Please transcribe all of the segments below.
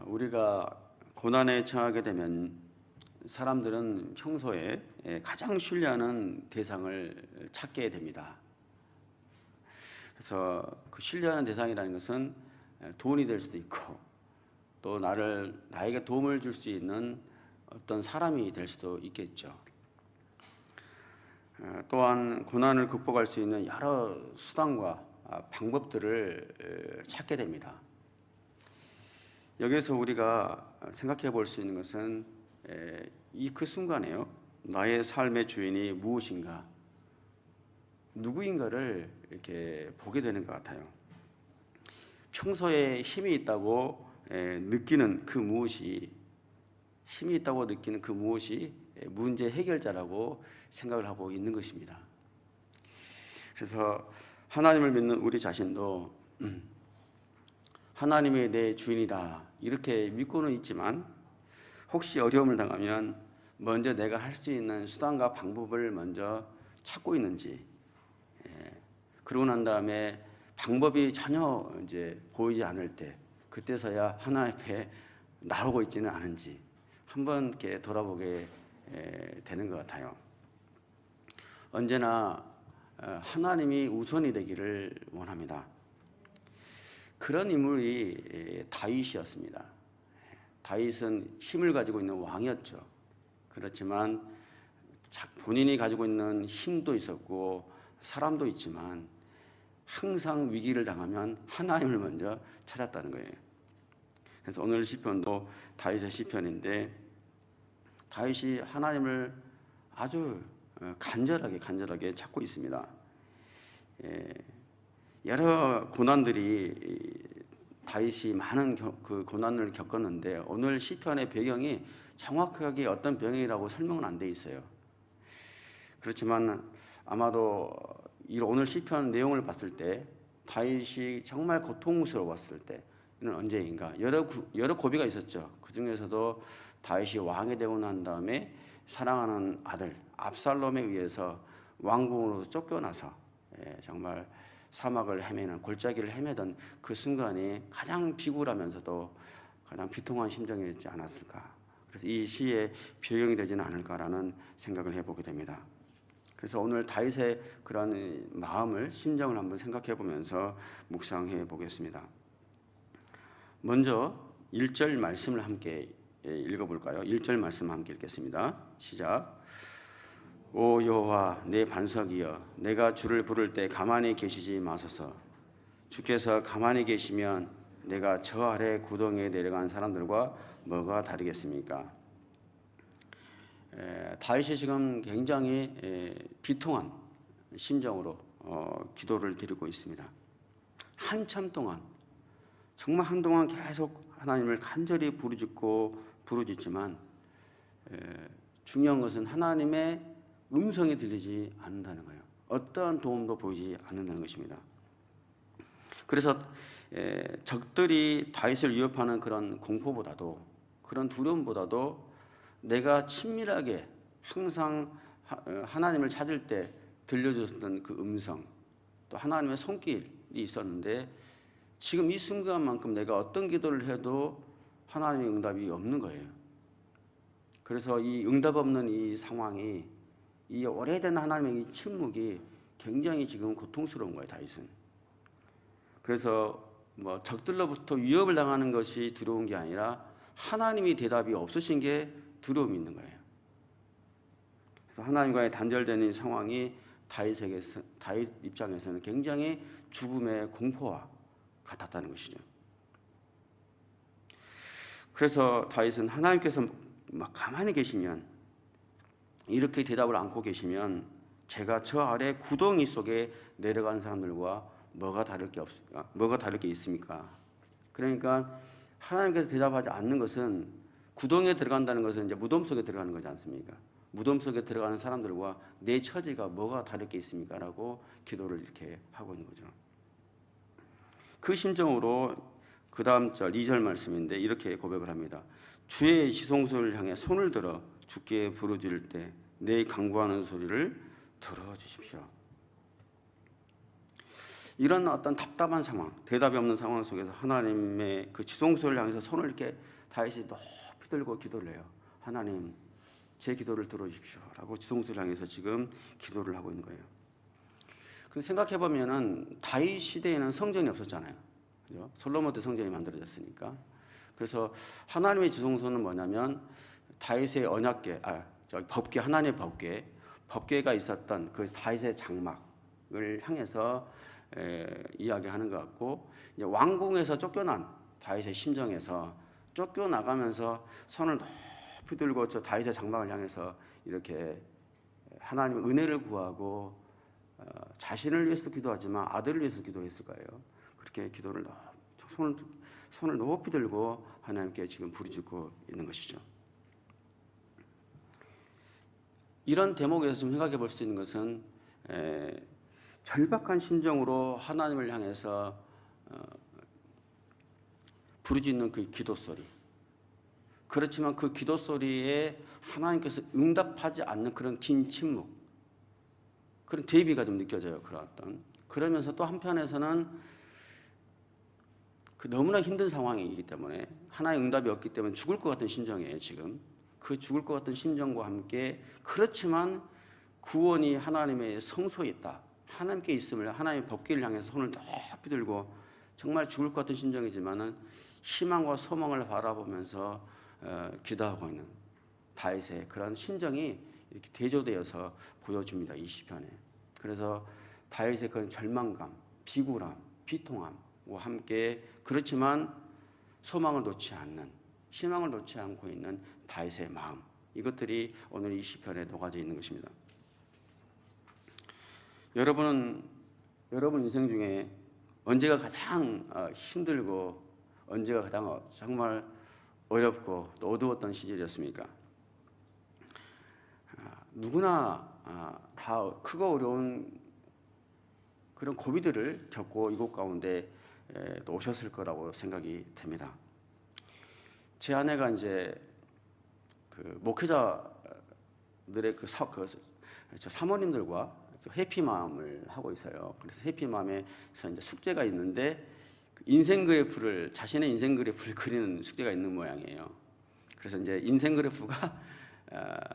우리가 고난에 처하게 되면 사람들은 평소에 가장 신뢰하는 대상을 찾게 됩니다. 그래서 그 신뢰하는 대상이라는 것은 돈이 될 수도 있고 또 나에게 도움을 줄 수 있는 어떤 사람이 될 수도 있겠죠. 또한 고난을 극복할 수 있는 여러 수단과 방법들을 찾게 됩니다. 여기서 우리가 생각해 볼 수 있는 것은 그 순간에요. 나의 삶의 주인이 무엇인가, 누구인가를 이렇게 보게 되는 것 같아요. 평소에 힘이 있다고 느끼는 그 무엇이 문제 해결자라고 생각을 하고 있는 것입니다. 그래서 하나님을 믿는 우리 자신도 하나님이 내 주인이다 이렇게 믿고는 있지만 혹시 어려움을 당하면 먼저 내가 할 수 있는 수단과 방법을 먼저 찾고 있는지, 그러고 난 다음에 방법이 전혀 이제 보이지 않을 때 그때서야 하나님 앞에 나오고 있지는 않은지 한번 이렇게 돌아보게 되는 것 같아요. 언제나 하나님이 우선이 되기를 원합니다. 그런 인물이 다윗이었습니다. 다윗은 힘을 가지고 있는 왕이었죠. 그렇지만 본인이 가지고 있는 힘도 있었고 사람도 있지만 항상 위기를 당하면 하나님을 먼저 찾았다는 거예요. 그래서 오늘 시편도 다윗의 시편인데 다윗이 하나님을 아주 간절하게 찾고 있습니다. 여러 고난들이 다윗이 많은 그 고난을 겪었는데 오늘 시편의 배경이 정확하게 어떤 배경이라고 설명은 안 돼 있어요. 그렇지만 아마도 오늘 시편 내용을 봤을 때 다윗이 정말 고통스러웠을 때는 언제인가 여러 고비가 있었죠. 그 중에서도 다윗이 왕이 되고 난 다음에 사랑하는 아들 압살롬에 의해서 왕궁으로 쫓겨나서 정말 사막을 헤매는 골짜기를 헤매던 그 순간이 가장 비굴하면서도 가장 비통한 심정이었지 않았을까. 그래서 이 시의 배경이 되지는 않을까라는 생각을 해보게 됩니다. 그래서 오늘 다윗의 그런 마음을, 심정을 한번 생각해 보면서 묵상해 보겠습니다. 먼저 1절 말씀을 함께 읽어볼까요? 1절 말씀 함께 읽겠습니다. 시작. 오 여호와 내 반석이여, 내가 주를 부를 때 가만히 계시지 마소서. 주께서 가만히 계시면 내가 저 아래 구덩이에 내려간 사람들과 뭐가 다르겠습니까? 다윗이 지금 굉장히 비통한 심정으로 기도를 드리고 있습니다. 한참 동안, 정말 한동안 계속 하나님을 간절히 부르짖지만 중요한 것은 하나님의 음성이 들리지 않는다는 거예요. 어떠한 도움도 보이지 않는다는 것입니다. 그래서 적들이 다윗을 위협하는 그런 공포보다도, 그런 두려움보다도 내가 친밀하게 항상 하나님을 찾을 때 들려줬던 그 음성, 또 하나님의 손길이 있었는데 지금 이 순간만큼 내가 어떤 기도를 해도 하나님의 응답이 없는 거예요. 그래서 이 응답 없는 이 상황이, 이 오래된 하나님의 이 침묵이 굉장히 지금 고통스러운 거예요, 다윗은. 그래서 적들로부터 위협을 당하는 것이 두려운 게 아니라 하나님이 대답이 없으신 게 두려움이 있는 거예요. 그래서 하나님과의 단절되는 상황이 다윗 입장에서는 굉장히 죽음의 공포와 같았다는 것이죠. 그래서 다윗은 하나님께서 막 가만히 계시면, 이렇게 대답을 않고 계시면 제가 저 아래 구덩이 속에 내려간 사람들과 뭐가 다를 게 있습니까? 그러니까 하나님께서 대답하지 않는 것은, 구덩이에 들어간다는 것은 이제 무덤 속에 들어가는 거지 않습니까? 무덤 속에 들어가는 사람들과 내 처지가 뭐가 다를 게 있습니까? 라고 기도를 이렇게 하고 있는 거죠. 그 심정으로 그 다음 절 2절 말씀인데 이렇게 고백을 합니다. 주의 지성소를 향해 손을 들어 주께 부르짖을 때 내 간구하는 소리를 들어주십시오. 이런 어떤 답답한 상황, 대답이 없는 상황 속에서 하나님의 그 지성소를 향해서 손을 이렇게 다윗이 높이 들고 기도를 해요. 하나님, 제 기도를 들어주십시오라고 지성소를 향해서 지금 기도를 하고 있는 거예요. 근데 생각해 보면은 다윗 시대에는 성전이 없었잖아요. 그죠? 솔로몬 때 성전이 만들어졌으니까. 그래서 하나님의 지성소는 뭐냐면 다윗의 언약궤, 법궤, 하나님의 법궤가 있었던 그 다윗의 장막을 향해서 이야기하는 것 같고, 이제 왕궁에서 쫓겨난 다윗의 심정에서 쫓겨나가면서 손을 높이 들고 저 다윗의 장막을 향해서 이렇게 하나님의 은혜를 구하고 자신을 위해서 기도하지만 아들을 위해서 기도했을 거예요. 그렇게 기도를 손을 높이 들고 하나님께 지금 부르짖고 있는 것이죠. 이런 대목에서 좀 생각해 볼 수 있는 것은 절박한 심정으로 하나님을 향해서 부르짖는 그 기도 소리. 그렇지만 그 기도 소리에 하나님께서 응답하지 않는 그런 긴 침묵, 그런 대비가 좀 느껴져요. 그러면서 또 한편에서는 그 너무나 힘든 상황이기 때문에 하나의 응답이 없기 때문에 죽을 것 같은 심정이에요. 지금 그 죽을 것 같은 심정과 함께, 그렇지만 구원이 하나님의 성소에 있다, 하나님께 있음을, 하나님의 법궤를 향해서 손을 높이 들고 정말 죽을 것 같은 심정이지만은 희망과 소망을 바라보면서 기도하고 있는 다윗의 그런 심정이 이렇게 대조되어서 보여줍니다. 이 시편에. 그래서 다윗의 그런 절망감, 비굴함, 비통함과 함께, 그렇지만 소망을 놓지 않는, 희망을 놓지 않고 있는 다윗의 마음, 이것들이 오늘 이 시편에 녹아져 있는 것입니다. 여러분 인생 중에 언제가 가장 힘들고 언제가 가장 정말 어렵고 또 어두웠던 시절이었습니까? 누구나 다 크고 어려운 그런 고비들을 겪고 이곳 가운데 또 오셨을 거라고 생각이 됩니다. 제 아내가 이제 그 목회자들의 저 사모님들과 해피맘을 하고 있어요. 그래서 해피맘에서 이제 숙제가 있는데 자신의 인생 그래프를 그리는 숙제가 있는 모양이에요. 그래서 이제 인생 그래프가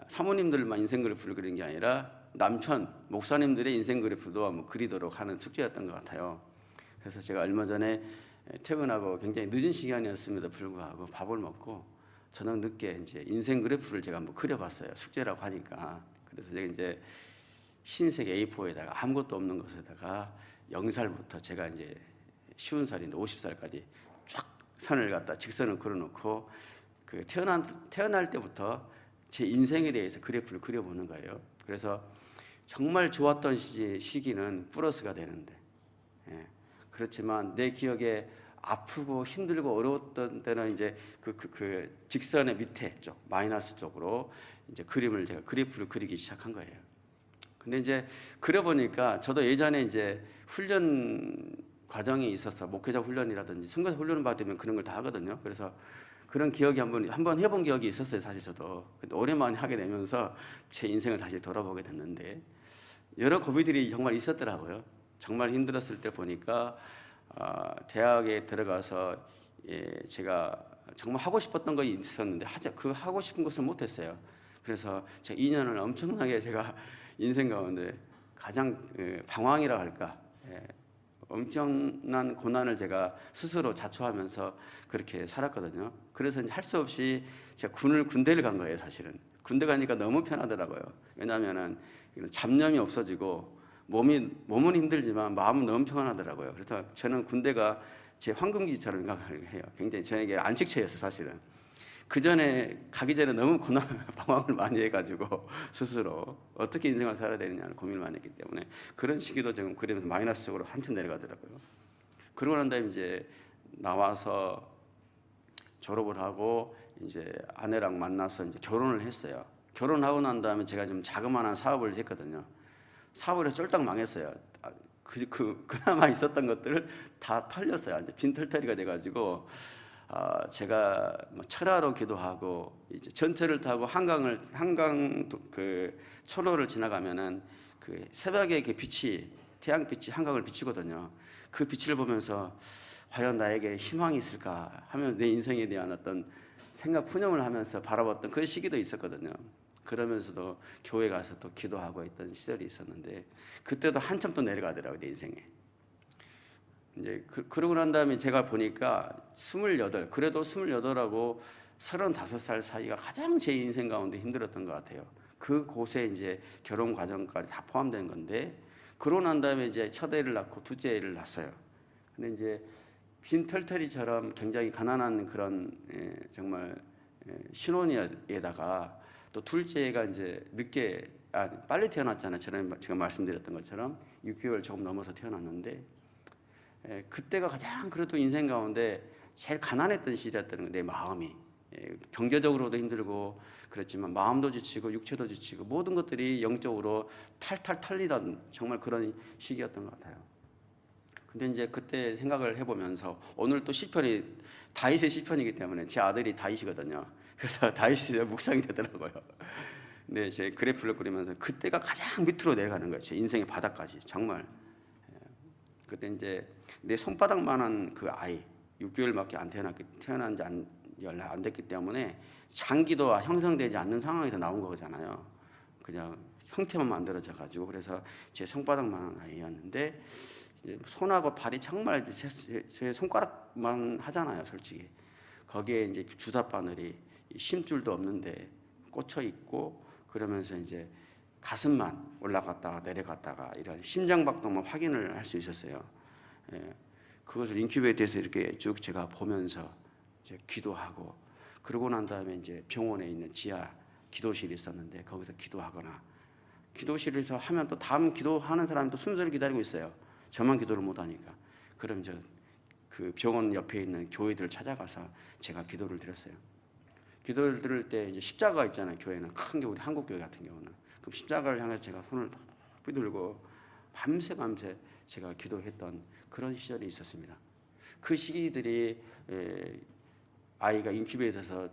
사모님들만 인생 그래프를 그리는 게 아니라 남편 목사님들의 인생 그래프도 한번 그리도록 하는 숙제였던 것 같아요. 그래서 제가 얼마 전에 퇴근하고 굉장히 늦은 시간이었음에도 불구하고 밥을 먹고 저녁 늦게 이제 인생 그래프를 제가 한번 그려봤어요. 숙제라고 하니까. 그래서 제가 이제 흰색 A4에다가 아무것도 없는 것에다가 0살부터 제가 이제 50살인데 50살까지 쫙 선을 갖다 직선을 그려놓고 그 태어날 때부터 제 인생에 대해서 그래프를 그려보는 거예요. 그래서 정말 좋았던 시기는 플러스가 되는데, 그렇지만 내 기억에 아프고 힘들고 어려웠던 때는 이제 그 직선의 밑에 쪽, 마이너스 쪽으로 이제 그래프를 그리기 시작한 거예요. 근데 이제 그려보니까 저도 예전에 이제 훈련 과정이 있어서 목회자 훈련이라든지 선교사 훈련을 받으면 그런 걸 다 하거든요. 그래서 그런 기억이 한번 해본 기억이 있었어요. 사실 저도. 근데 오랜만에 하게 되면서 제 인생을 다시 돌아보게 됐는데 여러 고비들이 정말 있었더라고요. 정말 힘들었을 때 보니까 대학에 들어가서 제가 정말 하고 싶었던 거 있었는데 그 하고 싶은 것을 못했어요. 그래서 제가 2년을 엄청나게 제가 인생 가운데 가장 방황이라 할까, 엄청난 고난을 제가 스스로 자초하면서 그렇게 살았거든요. 그래서 할 수 없이 제가 군대를 간 거예요. 사실은 군대 가니까 너무 편하더라고요. 왜냐하면은 잡념이 없어지고 몸은 힘들지만 마음은 너무 평안하더라고요. 그래서 저는 군대가 제 황금기지처럼 생각을 해요. 굉장히 저에게 안식처였어요. 사실은 가기 전에 너무 방황을 많이 해가지고 스스로 어떻게 인생을 살아야 되느냐를 고민을 많이 했기 때문에 그런 시기도 지금 그러면서 마이너스 쪽으로 한참 내려가더라고요. 그러고 난 다음에 이제 나와서 졸업을 하고 이제 아내랑 만나서 이제 결혼을 했어요. 결혼하고 난 다음에 제가 좀 자그마한 사업을 했거든요. 사업을 해서 쫄딱 망했어요. 그나마 있었던 것들을 다 털렸어요. 이제 빈털터리가 돼가지고 제가 철화로 기도하고 이제 전철을 타고 한강 그 초로를 지나가면은 그 새벽에 이렇게 빛이 태양빛이 한강을 비추거든요. 그 빛을 보면서 과연 나에게 희망이 있을까 하면 내 인생에 대한 어떤 생각 푸념을 하면서 바라봤던 그 시기도 있었거든요. 그러면서도 교회 가서 또 기도하고 있던 시절이 있었는데 그때도 한참 또 내려가더라고요, 내 인생에. 이제 그러고 난 다음에 제가 보니까 28, 그래도 28하고 35살 사이가 가장 제 인생 가운데 힘들었던 것 같아요. 그곳에 이제 결혼 과정까지 다 포함된 건데, 그러고 난 다음에 이제 첫 애를 낳고 둘째 애를 낳았어요. 근데 이제 빈털터리처럼 굉장히 가난한 그런 정말 신혼에다가 또 둘째 애가 이제 빨리 태어났잖아요. 제가 말씀드렸던 것처럼 6개월 조금 넘어서 태어났는데, 그때가 가장 그래도 인생 가운데 제일 가난했던 시기였다는 거예요. 내 마음이. 경제적으로도 힘들고 그렇지만 마음도 지치고 육체도 지치고 모든 것들이 영적으로 탈탈 털리던 정말 그런 시기였던 것 같아요. 근데 이제 그때 생각을 해보면서 오늘 또 시편이 다윗의 시편이기 때문에 제 아들이 다윗이거든요. 그래서 다윗이 묵상이 되더라고요. 근데 제 그래프를 그리면서 그때가 가장 밑으로 내려가는 거예요. 제 인생의 바닥까지 정말. 그때 이제 내 손바닥만한 그 아이 6개월밖에 안 태어난 지 얼마 안 됐기 때문에 장기도 형성되지 않는 상황에서 나온 거잖아요. 그냥 형태만 만들어져 가지고. 그래서 제 손바닥만한 아이였는데 손하고 발이 정말 제 손가락만 하잖아요, 솔직히. 거기에 이제 주사바늘이 심줄도 없는데 꽂혀 있고, 그러면서 이제 가슴만 올라갔다가 내려갔다가 이런 심장박동만 확인을 할 수 있었어요. 그것을 인큐베이터에서 이렇게 쭉 제가 보면서 이제 기도하고, 그러고 난 다음에 이제 병원에 있는 지하 기도실이 있었는데 거기서 기도하거나, 기도실에서 하면 또 다음 기도하는 사람이 또 순서를 기다리고 있어요. 저만 기도를 못 하니까. 그럼 그 병원 옆에 있는 교회들을 찾아가서 제가 기도를 드렸어요. 기도를 드릴 때 이제 십자가 있잖아요. 교회는 큰 게 우리 한국 교회 같은 경우는. 그럼 십자가를 향해서 제가 손을 높이 들고 밤새 제가 기도했던 그런 시절이 있었습니다. 그 시기들이 아이가 인큐베이터에서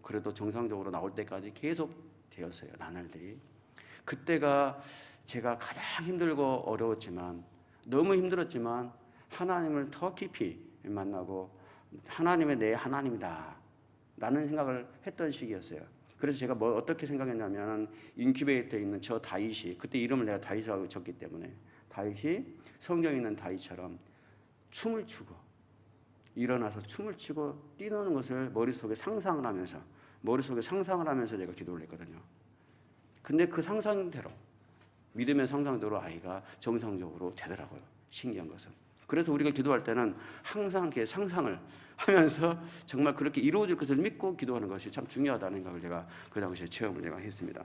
그래도 정상적으로 나올 때까지 계속 되었어요. 나날들이. 그때가 제가 가장 힘들고 어려웠지만, 너무 힘들었지만 하나님을 더 깊이 만나고 하나님의 내 하나님이다 라는 생각을 했던 시기였어요. 그래서 제가 어떻게 생각했냐면, 인큐베이터에 있는 저 다윗이, 그때 이름을 내가 다윗이라고 적기 때문에 다윗이 성경에 있는 다윗처럼 춤을 추고 일어나서 춤을 추고 뛰노는 것을 머릿속에 상상을 하면서 제가 기도를 했거든요. 근데 그 상상대로, 믿음의 상상대로 아이가 정상적으로 되더라고요. 신기한 것은. 그래서 우리가 기도할 때는 항상 이렇게 상상을 하면서 정말 그렇게 이루어질 것을 믿고 기도하는 것이 참 중요하다는 생각을 제가 그 당시에 체험을 제가 했습니다.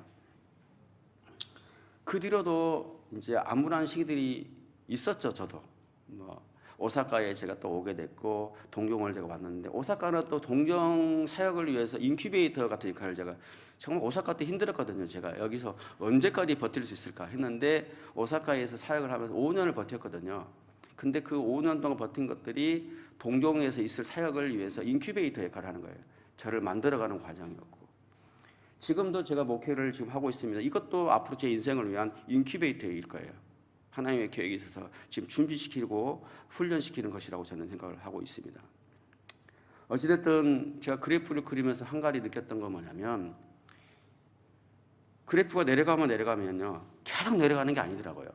그 뒤로도 이제 암울한 시기들이 있었죠. 저도 오사카에 제가 또 오게 됐고, 동경을 제가 왔는데, 오사카는 또 동경 사역을 위해서 인큐베이터 같은 역할을 제가 정말 오사카 때 힘들었거든요. 제가 여기서 언제까지 버틸 수 있을까 했는데 오사카에서 사역을 하면서 5년을 버텼거든요. 근데 그 5년 동안 버틴 것들이 동경에서 있을 사역을 위해서 인큐베이터 역할을 하는 거예요. 저를 만들어가는 과정이었고, 지금도 제가 목회를 지금 하고 있습니다. 이것도 앞으로 제 인생을 위한 인큐베이터일 거예요. 하나님의 계획이 있어서 지금 준비시키고 훈련시키는 것이라고 저는 생각을 하고 있습니다. 어찌됐든 제가 그래프를 그리면서 한 가지 느꼈던 건 뭐냐면, 그래프가 내려가면요 계속 내려가는 게 아니더라고요.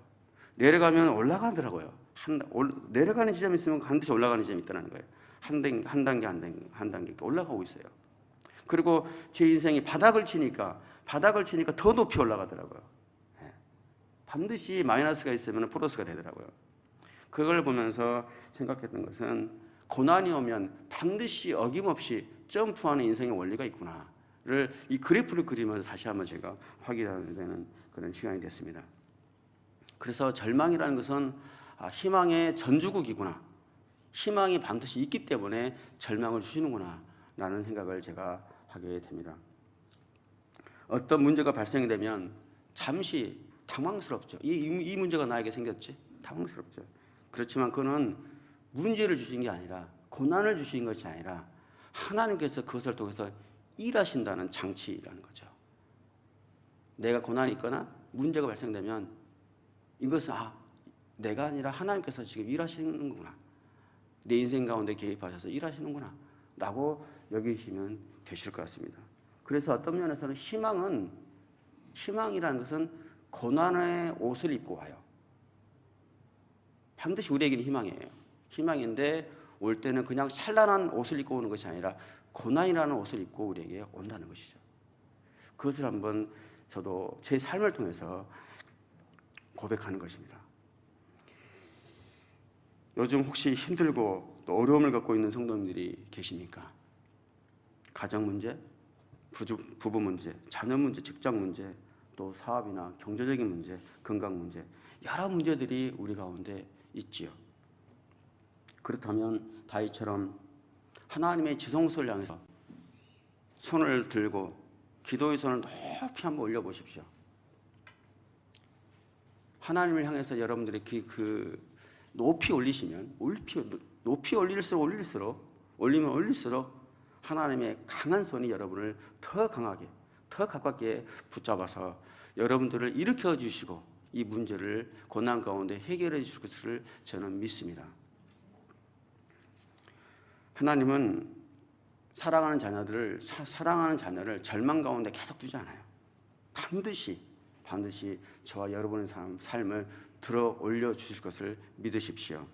내려가면 올라가더라고요. 내려가는 지점이 있으면 반드시 올라가는 지점이 있다는 거예요. 한 단계 올라가고 있어요. 그리고 제 인생이 바닥을 치니까 더 높이 올라가더라고요. 반드시 마이너스가 있으면 플러스가 되더라고요. 그걸 보면서 생각했던 것은, 고난이 오면 반드시 어김없이 점프하는 인생의 원리가 있구나를 이 그래프를 그리면서 다시 한번 제가 확인하게 되는 그런 시간이 됐습니다. 그래서 절망이라는 것은 희망의 전주국이구나, 희망이 반드시 있기 때문에 절망을 주시는구나 라는 생각을 제가 하게 됩니다. 어떤 문제가 발생이 되면 잠시 당황스럽죠. 이 문제가 나에게 생겼지? 당황스럽죠. 그렇지만 그는 문제를 주신 게 아니라, 고난을 주신 것이 아니라 하나님께서 그것을 통해서 일하신다는 장치라는 거죠. 내가 고난이 있거나 문제가 발생되면 이것은 내가 아니라 하나님께서 지금 일하시는구나. 내 인생 가운데 개입하셔서 일하시는구나 라고 여기시면 되실 것 같습니다. 그래서 어떤 면에서는 희망이라는 것은 고난의 옷을 입고 와요. 반드시 우리에게는 희망이에요. 희망인데 올 때는 그냥 찬란한 옷을 입고 오는 것이 아니라 고난이라는 옷을 입고 우리에게 온다는 것이죠. 그것을 한번 저도 제 삶을 통해서 고백하는 것입니다. 요즘 혹시 힘들고 또 어려움을 갖고 있는 성도님들이 계십니까? 가정 문제, 부부 문제, 자녀 문제, 직장 문제, 또 사업이나 경제적인 문제, 건강 문제, 여러 문제들이 우리 가운데 있지요. 그렇다면 다윗처럼 하나님의 지성소를 향해서 손을 들고 기도의 손을 높이 한번 올려보십시오. 하나님을 향해서 여러분들이 높이 올리시면 높이 올릴수록 하나님의 강한 손이 여러분을 더 강하게 더 가깝게 붙잡아서 여러분들을 일으켜 주시고 이 문제를 고난 가운데 해결해 주실 것을 저는 믿습니다. 하나님은 사랑하는 자녀를 절망 가운데 계속 두지 않아요. 반드시 저와 여러분의 삶을 들어 올려 주실 것을 믿으십시오.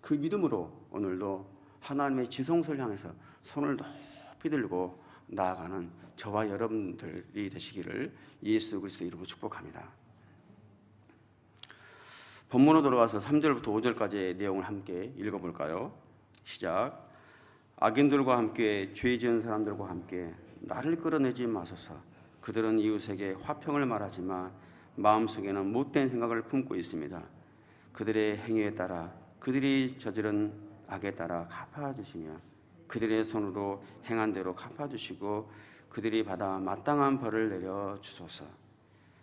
그 믿음으로 오늘도 하나님의 지성소를 향해서 손을 높이 들고 나아가는 저와 여러분들이 되시기를 예수 그리스도의 이름으로 축복합니다. 본문으로 돌아가서 3절부터 5절까지의 내용을 함께 읽어볼까요? 시작. 악인들과 함께 죄 지은 사람들과 함께 나를 끌어내지 마소서. 그들은 이웃에게 화평을 말하지만 마음속에는 못된 생각을 품고 있습니다. 그들의 행위에 따라 그들이 저지른 악에 따라 갚아주시며 그들의 손으로 행한 대로 갚아주시고 그들이 받아 마땅한 벌을 내려 주소서.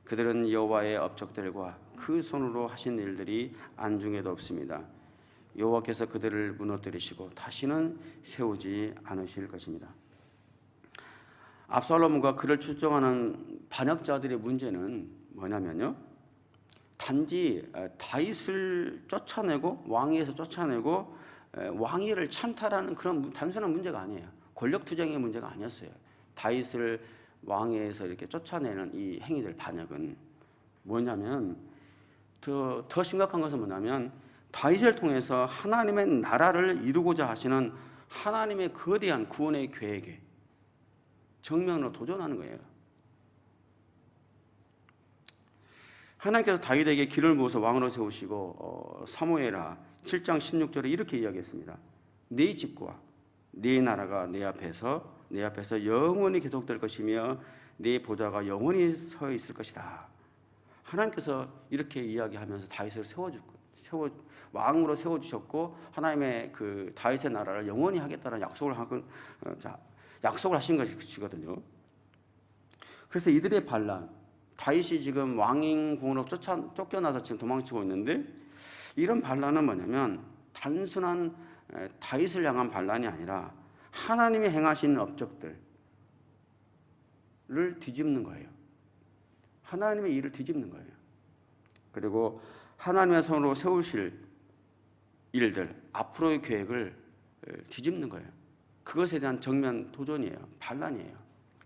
그들은 여호와의 업적들과 그 손으로 하신 일들이 안중에도 없습니다. 여호와께서 그들을 무너뜨리시고 다시는 세우지 않으실 것입니다. 압살롬과 그를 추종하는 반역자들의 문제는 뭐냐면요, 단지 다윗을 쫓아내고 왕위에서 쫓아내고 왕위를 찬탈하는 그런 단순한 문제가 아니에요. 권력 투쟁의 문제가 아니었어요. 다윗을 왕위에서 이렇게 쫓아내는 이 행위들, 반역은 뭐냐면 더 심각한 것은 뭐냐면 다윗을 통해서 하나님의 나라를 이루고자 하시는 하나님의 거대한 구원의 계획에 정면으로 도전하는 거예요. 하나님께서 다윗에게 길을 모아서 왕으로 세우시고 사무엘하 7장 16절에 이렇게 이야기했습니다. 네 집과 네 나라가 내 앞에서 영원히 계속될 것이며 네 보좌가 영원히 서 있을 것이다. 하나님께서 이렇게 이야기하면서 다윗을 왕으로 세워주셨고 하나님의 그 다윗의 나라를 영원히 하겠다는 약속을 하신 것이거든요. 그래서 이들의 반란, 다윗이 지금 왕인궁으로 쫓겨나서 지금 도망치고 있는데, 이런 반란은 뭐냐면 단순한 다윗을 향한 반란이 아니라 하나님이 행하신 업적들을 뒤집는 거예요. 하나님의 일을 뒤집는 거예요. 그리고 하나님의 손으로 세우실 일들, 앞으로의 계획을 뒤집는 거예요. 그것에 대한 정면 도전이에요. 반란이에요.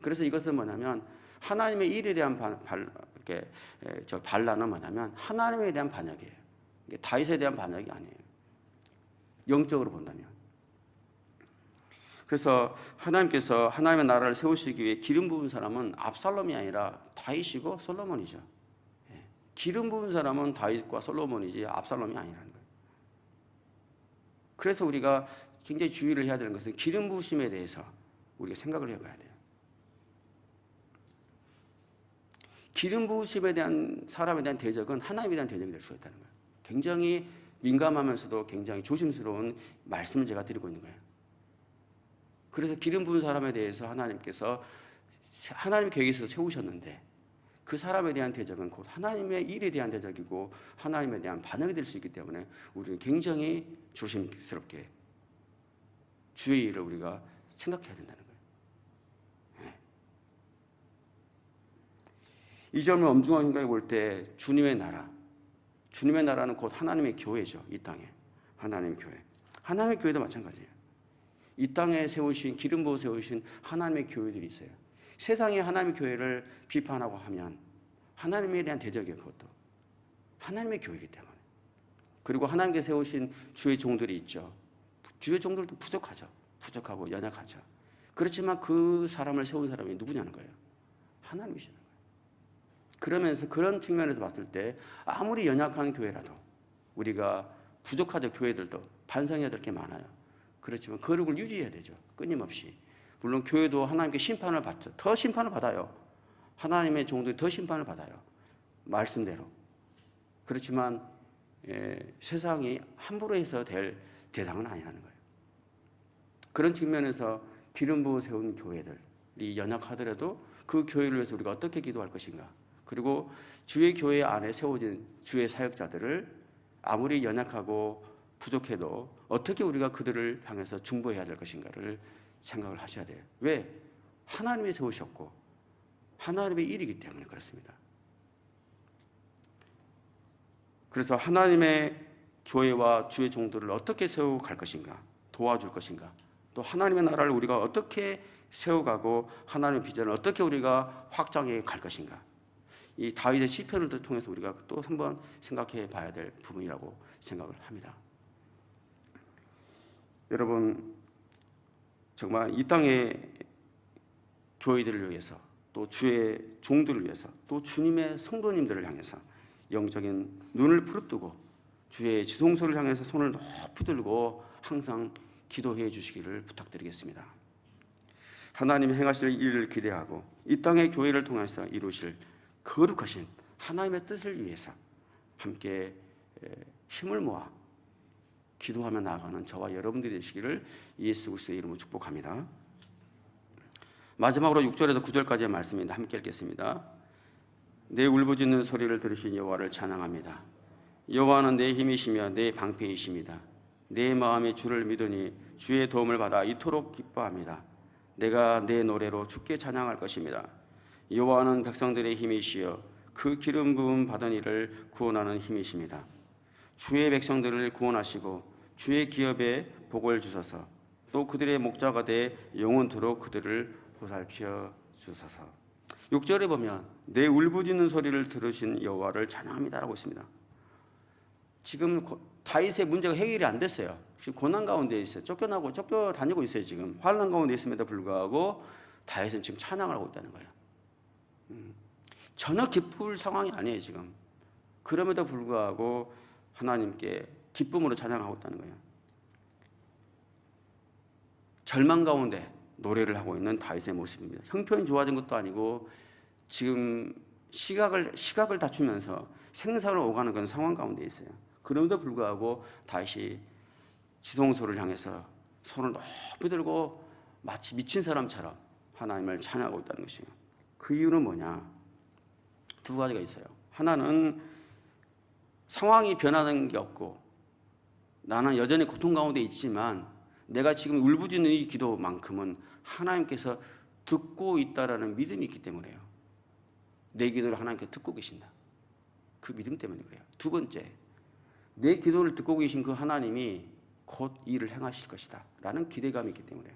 그래서 이것은 뭐냐면 하나님의 일에 대한 반란은 뭐냐면 하나님에 대한 반역이에요. 다윗에 대한 반역이 아니에요. 영적으로 본다면. 그래서 하나님께서 하나님의 나라를 세우시기 위해 기름 부은 사람은 압살롬이 아니라 다윗이고 솔로몬이죠. 기름 부은 사람은 다윗과 솔로몬이지 압살롬이 아니라는 거예요. 그래서 우리가 굉장히 주의를 해야 되는 것은 기름 부으심에 대해서 우리가 생각을 해봐야 돼요. 기름 부으심에 대한 사람에 대한 대적은 하나님에 대한 대적이 될 수 있다는 거예요. 굉장히 민감하면서도 굉장히 조심스러운 말씀을 제가 드리고 있는 거예요. 그래서 기름 부은 사람에 대해서 하나님께서 하나님 계획에서 세우셨는데 그 사람에 대한 대적은 곧 하나님의 일에 대한 대적이고 하나님에 대한 반역이 될 수 있기 때문에 우리는 굉장히 조심스럽게 주의 일을 우리가 생각해야 된다는 거예요. 이 점을 엄중한 생각해 볼 때 주님의 나라, 주님의 나라는 곧 하나님의 교회죠. 이 땅에 하나님의 교회. 하나님의 교회도 마찬가지예요. 이 땅에 세우신 기름 부어 세우신 하나님의 교회들이 있어요. 세상이 하나님의 교회를 비판하고 하면 하나님에 대한 대적이에요. 그것도 하나님의 교회이기 때문에. 그리고 하나님께서 세우신 주의 종들이 있죠. 주의 종들도 부족하고 연약하죠. 그렇지만 그 사람을 세운 사람이 누구냐는 거예요. 하나님이시는 거예요. 그러면서 그런 측면에서 봤을 때 아무리 연약한 교회라도 우리가 부족하죠. 교회들도 반성해야 될 게 많아요. 그렇지만 거룩을 유지해야 되죠. 끊임없이. 물론 교회도 하나님께 심판을 받죠. 더 심판을 받아요. 하나님의 종들이 더 심판을 받아요. 말씀대로. 그렇지만 세상이 함부로 해서 될 대상은 아니라는 거예요. 그런 측면에서 기름 부어 세운 교회들이 연약하더라도 그 교회를 위해서 우리가 어떻게 기도할 것인가. 그리고 주의 교회 안에 세워진 주의 사역자들을 아무리 연약하고 부족해도 어떻게 우리가 그들을 향해서 중보해야 될 것인가를 생각을 하셔야 돼요. 왜? 하나님이 세우셨고 하나님의 일이기 때문에 그렇습니다. 그래서 하나님의 교회와 주의 종들을 어떻게 세워갈 것인가, 도와줄 것인가, 또 하나님의 나라를 우리가 어떻게 세워가고 하나님의 비전을 어떻게 우리가 확장해 갈 것인가. 이 다윗의 시편을 통해서 우리가 또 한번 생각해 봐야 될 부분이라고 생각을 합니다. 여러분, 정말 이 땅의 교회들을 위해서, 또 주의 종들을 위해서, 또 주님의 성도님들을 향해서 영적인 눈을 부릅뜨고 주의 지성소를 향해서 손을 높이 들고 항상 기도해 주시기를 부탁드리겠습니다. 하나님이 행하실 일을 기대하고 이 땅의 교회를 통해서 이루실 거룩하신 하나님의 뜻을 위해서 함께 힘을 모아 기도하며 나아가는 저와 여러분들이 되시기를 예수 그리스도의 이름으로 축복합니다. 마지막으로 6절에서 9절까지의 말씀인데 함께 읽겠습니다. 내 울부짖는 소리를 들으신 여호와를 찬양합니다. 여호와는 내 힘이시며 내 방패이십니다. 내 마음이 주를 믿으니 주의 도움을 받아 이토록 기뻐합니다. 내가 내 노래로 주께 찬양할 것입니다. 여호와는 백성들의 힘이시여 그 기름 부음 받은 이를 구원하는 힘이십니다. 주의 백성들을 구원하시고 주의 기업에 복을 주소서. 또 그들의 목자가 돼 영원토록 그들을 보살펴 주소서. 6절에 보면 내 울부짖는 소리를 들으신 여호와를 찬양합니다라고 있습니다. 지금 다윗의 문제가 해결이 안 됐어요. 지금 고난 가운데 있어요. 쫓겨다니고 있어요. 지금 환난 가운데 있음에도 불구하고 다윗은 지금 찬양을 하고 있다는 거예요. 전혀 기쁠 상황이 아니에요. 지금 그럼에도 불구하고 하나님께 기쁨으로 찬양하고 있다는 거예요. 절망 가운데 노래를 하고 있는 다윗의 모습입니다. 형편이 좋아진 것도 아니고 지금 시각을 다투면서 생사를 오가는 그런 상황 가운데 있어요. 그럼에도 불구하고 다윗이 지성소를 향해서 손을 높이 들고 마치 미친 사람처럼 하나님을 찬양하고 있다는 것이에요. 그 이유는 뭐냐? 두 가지가 있어요. 하나는 상황이 변하는 게 없고 나는 여전히 고통 가운데 있지만 내가 지금 울부짖는 이 기도만큼은 하나님께서 듣고 있다라는 믿음이 있기 때문에요. 내 기도를 하나님께서 듣고 계신다. 그 믿음 때문에 그래요. 두 번째, 내 기도를 듣고 계신 그 하나님이 곧 일을 행하실 것이다 라는 기대감이 있기 때문에요.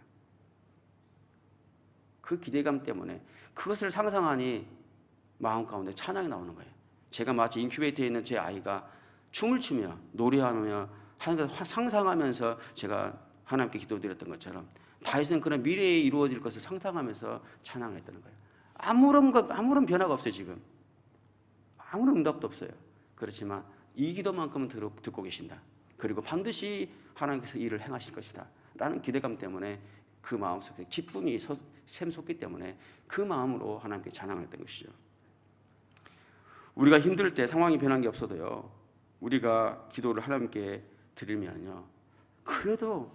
그 기대감 때문에 그것을 상상하니 마음 가운데 찬양이 나오는 거예요. 제가 마치 인큐베이터에 있는 제 아이가 춤을 추며 노래하며 하는 것을 상상하면서 제가 하나님께 기도드렸던 것처럼 다윗은 그런 미래에 이루어질 것을 상상하면서 찬양했다는 거예요. 아무런 변화가 없어요. 지금 아무런 응답도 없어요. 그렇지만 이 기도만큼은 듣고 계신다. 그리고 반드시 하나님께서 일을 행하실 것이다 라는 기대감 때문에 그 마음속에 기쁨이 샘솟기 때문에 그 마음으로 하나님께 찬양을 했던 것이죠. 우리가 힘들 때 상황이 변한 게 없어도요, 우리가 기도를 하나님께 드리면요, 그래도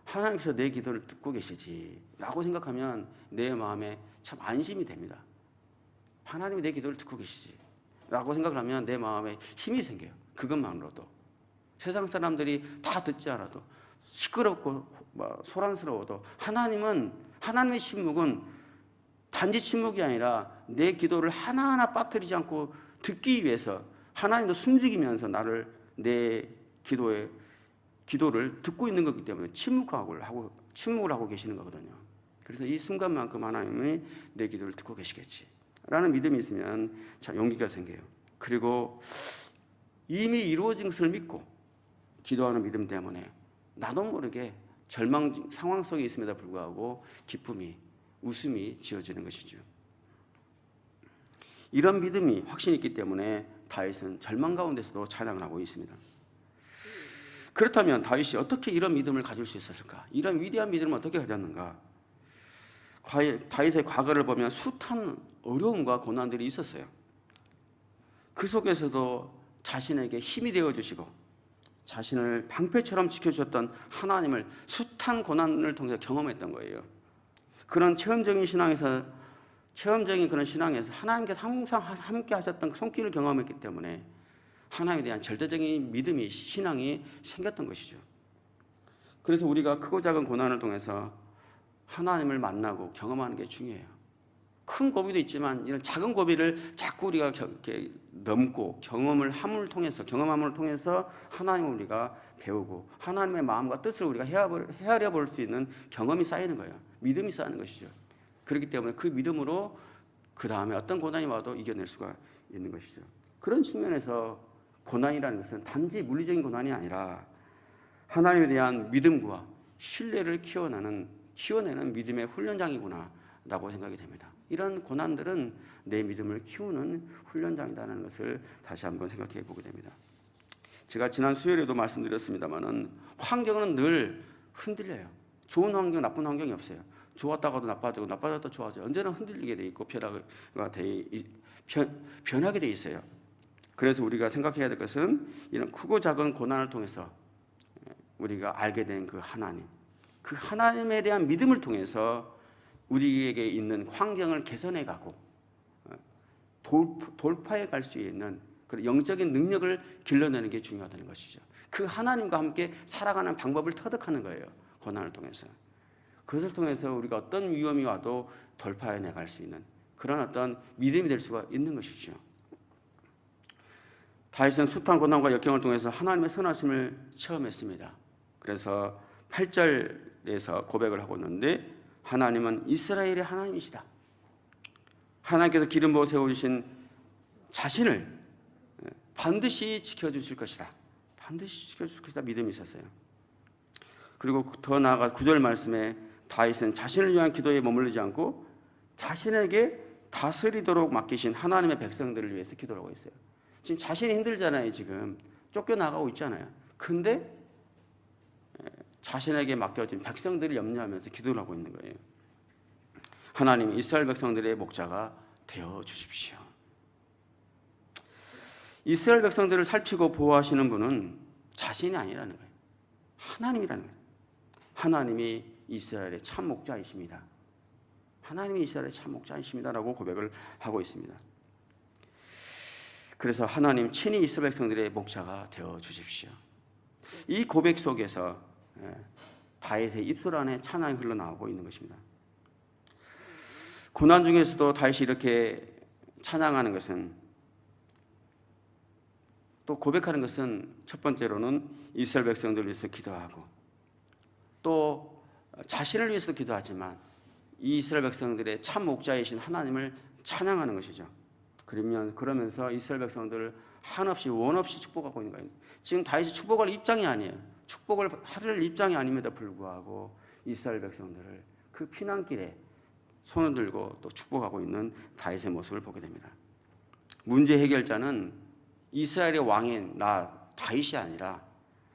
하나님께서 내 기도를 듣고 계시지 라고 생각하면 내 마음에 참 안심이 됩니다. 하나님이 내 기도를 듣고 계시지 라고 생각을 하면 내 마음에 힘이 생겨요. 그것만으로도. 세상 사람들이 다 듣지 않아도 시끄럽고 소란스러워도 하나님의 침묵은 단지 침묵이 아니라 내 기도를 하나하나 빠뜨리지 않고 듣기 위해서 하나님도 숨죽이면서 내 기도를 듣고 있는 거기 때문에 침묵을 하고 계시는 거거든요. 그래서 이 순간만큼 하나님이 내 기도를 듣고 계시겠지 라는 믿음이 있으면 자, 용기가 생겨요. 그리고 이미 이루어진 것을 믿고 기도하는 믿음 때문에 나도 모르게 절망 상황 속에 있음에도 불구하고 기쁨이, 웃음이 지어지는 것이죠. 이런 믿음이 확신이 있기 때문에 다윗은 절망 가운데서도 찬양을 하고 있습니다. 그렇다면 다윗이 어떻게 이런 믿음을 가질 수 있었을까? 이런 위대한 믿음을 어떻게 가졌는가? 다윗의 과거를 보면 숱한 어려움과 고난들이 있었어요. 그 속에서도 자신에게 힘이 되어주시고 자신을 방패처럼 지켜주셨던 하나님을 숱한 고난을 통해서 경험했던 거예요. 그런 체험적인 그런 신앙에서 하나님께서 항상 함께 하셨던 그 손길을 경험했기 때문에 하나님에 대한 절대적인 믿음이, 신앙이 생겼던 것이죠. 그래서 우리가 크고 작은 고난을 통해서 하나님을 만나고 경험하는 게 중요해요. 큰 고비도 있지만 이런 작은 고비를 자꾸 우리가 이렇게 넘고 경험함을 통해서 하나님을 우리가 배우고 하나님의 마음과 뜻을 우리가 헤아려 볼 수 있는 경험이 쌓이는 거예요. 믿음이 쌓이는 것이죠. 그렇기 때문에 그 믿음으로 그 다음에 어떤 고난이 와도 이겨낼 수가 있는 것이죠. 그런 측면에서 고난이라는 것은 단지 물리적인 고난이 아니라 하나님에 대한 믿음과 신뢰를 키워내는 믿음의 훈련장이구나 라고 생각이 됩니다. 이런 고난들은 내 믿음을 키우는 훈련장이라는 것을 다시 한번 생각해 보게 됩니다. 제가 지난 수요일에도 말씀드렸습니다마는 환경은 늘 흔들려요. 좋은 환경, 나쁜 환경이 없어요. 좋았다가도 나빠지고 나빠졌다 좋아져요. 언제나 흔들리게 돼 있고 변하게 돼 있어요. 그래서 우리가 생각해야 될 것은 이런 크고 작은 고난을 통해서 우리가 알게 된 그 하나님에 대한 믿음을 통해서 우리에게 있는 환경을 개선해 가고 돌파해 갈 수 있는 그런 영적인 능력을 길러내는 게 중요하다는 것이죠. 그 하나님과 함께 살아가는 방법을 터득하는 거예요. 고난을 통해서. 그것을 통해서 우리가 어떤 위험이 와도 돌파해 나갈 수 있는 그런 어떤 믿음이 될 수가 있는 것이죠. 다윗은 숱한 고난과 역경을 통해서 하나님의 선하심을 체험했습니다. 그래서 8절에서 고백을 하고 있는데 하나님은 이스라엘의 하나님이시다. 하나님께서 기름 부어 세우신 자신을 반드시 지켜주실 것이다. 반드시 지켜주실 것이다. 믿음이 있었어요. 그리고 더 나아가 9절 말씀에 다윗은 자신을 위한 기도에 머물르지 않고 자신에게 다스리도록 맡기신 하나님의 백성들을 위해서 기도를 하고 있어요. 지금 자신이 힘들잖아요. 지금 쫓겨나가고 있잖아요. 근데 자신에게 맡겨진 백성들을 염려하면서 기도를 하고 있는 거예요. 하나님 이스라엘 백성들의 목자가 되어 주십시오. 이스라엘 백성들을 살피고 보호하시는 분은 자신이 아니라는 거예요. 하나님이라는 거예요. 하나님이 이스라엘의 참 목자이십니다. 하나님이 이스라엘의 참 목자이십니다라고 고백을 하고 있습니다. 그래서 하나님 친히 이스라엘 백성들의 목자가 되어 주십시오. 이 고백 속에서 다윗의 입술 안에 찬양이 흘러나오고 있는 것입니다. 고난 중에서도 다윗이 이렇게 찬양하는 것은 또 고백하는 것은 첫 번째로는 이스라엘 백성들을 위해서 기도하고 또 자신을 위해서 기도하지만 이스라엘 백성들의 참 목자이신 하나님을 찬양하는 것이죠. 그러면서 이스라엘 백성들을 한없이 원없이 축복하고 있는 거예요. 지금 다윗이 축복할 입장이 아니에요. 축복을 하릴 입장이 아님에도 불구하고 이스라엘 백성들을 그 피난길에 손을 들고 또 축복하고 있는 다윗의 모습을 보게 됩니다. 문제 해결자는 이스라엘의 왕인 다윗이 아니라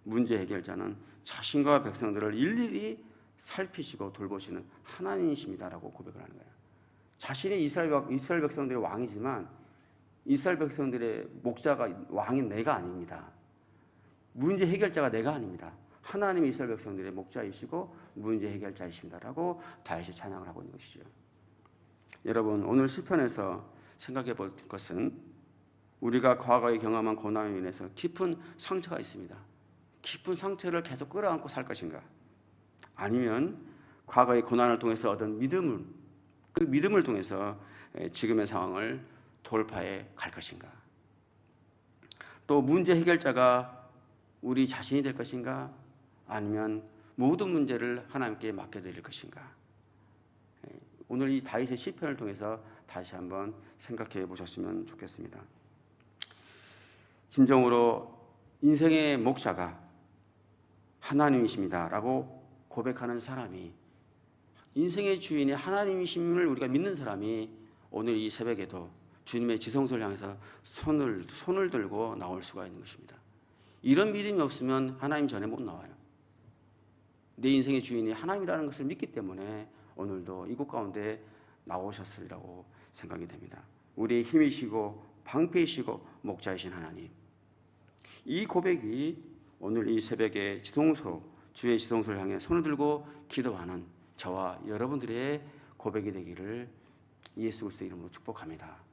문제 해결자는 자신과 백성들을 일일이 살피시고 돌보시는 하나님이십니다라고 고백을 하는 거예요. 자신이 이스라엘 백성들의 왕이지만 이스라엘 백성들의 목자가 왕인 내가 아닙니다. 문제 해결자가 내가 아닙니다. 하나님이 이스라엘 백성들의 목자이시고 문제 해결자이십니다라고 다윗이 찬양을 하고 있는 것이죠. 여러분 오늘 시편에서 생각해 볼 것은 우리가 과거에 경험한 고난으로 인해서 깊은 상처가 있습니다. 깊은 상처를 계속 끌어안고 살 것인가? 아니면 과거의 고난을 통해서 얻은 그 믿음을 통해서 지금의 상황을 돌파해 갈 것인가? 또 문제 해결자가 우리 자신이 될 것인가? 아니면 모든 문제를 하나님께 맡겨드릴 것인가? 오늘 이 다윗의 시편을 통해서 다시 한번 생각해 보셨으면 좋겠습니다. 진정으로 인생의 목자가 하나님이십니다라고 고백하는 사람이, 인생의 주인이 하나님이심을 우리가 믿는 사람이 오늘 이 새벽에도 주님의 지성소를 향해서 손을 들고 나올 수가 있는 것입니다. 이런 믿음이 없으면 하나님 전에 못 나와요. 내 인생의 주인이 하나님이라는 것을 믿기 때문에 오늘도 이곳 가운데 나오셨으리라고 생각이 됩니다. 우리의 힘이시고 방패이시고 목자이신 하나님, 이 고백이 오늘 이 새벽에 주의 지성소를 향해 손을 들고 기도하는 저와 여러분들의 고백이 되기를 예수 그리스도의 이름으로 축복합니다.